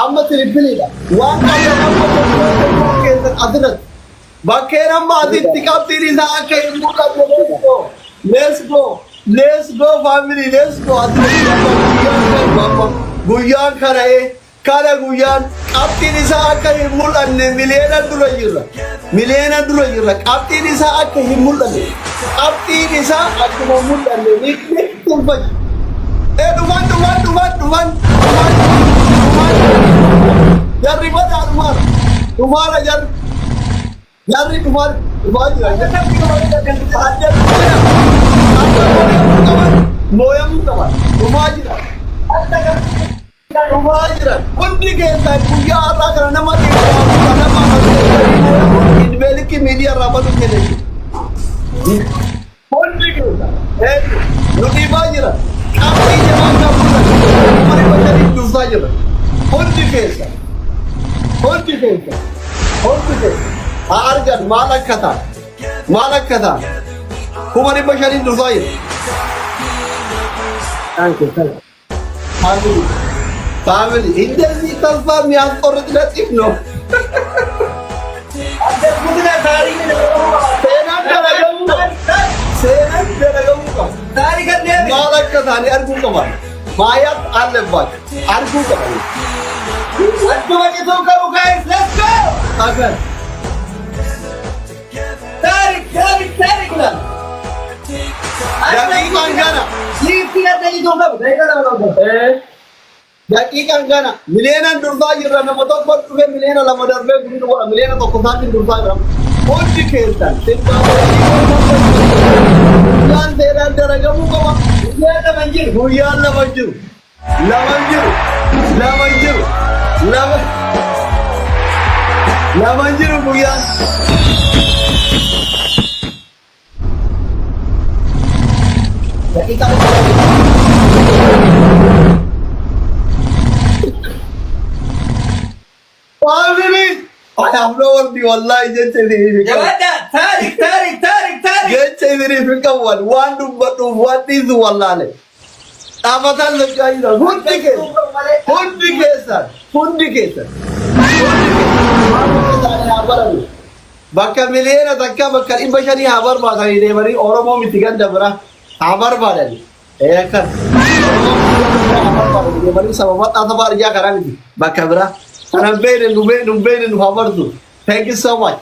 amma tirippiliidha. Waan qaban amma keessan asirratti. Bakkeen amma asitti qabxiin isaa akka hin mul'anne let's go. Let's go family, let's go. Guyyaan kana guyyaan qabxiin isaa akka hin mul'anne miliyoona dura jirra. Miliyoona dura jirra. Qabxiin isaa akka hin mul'anne. Qabxiin isaa akkuma mul'anne ni tunfachi. Dhufan. Jarri bada dhufan. Dhufana jarri. Jarri dhufan. Dhufan jira. Mooyamuu qaban. Dhufaa jira. Dhufaa jira. Hundi keessaa guyyaa har'aa kana nama Idbeelikki miidiyaa irraa badu jedhe. Hundi keessaa. Nuti dhufaa jira. Qabxii jamaa qabuudha. Umari bashariif dhufaa jira. Hundi keessaa. Haa argan maal akka ta'an. Umari bashariif dhufaa jira. Family, እንደዚህ ተስፋ የሚያስቆርጥ ነጥብ ነው። ማየት አለባቸው። አድርጉ ቀባል daqiiqaan kana miliyoona dursaa jirra nama tokko dhufe miliyoona lama darbee guddina godha miliyoona tokko isaatiin dursaa jira hundi keessan guyyaan seeraan dalagamuu qaba guyyaan lama jiru guyyaan daqiiqaan family, I have no word. Wallahi, just say the one to what is wallahi. Avatar the guy, Bakka miliyoona takka bakka dhibba shanii habar baasanii deemanii Oromoo mitigan dabra habar baadani. Kan deemanii sababa xaafaa arjaa karaa miti bakka biraa. And I'm begging to have Thank you so much.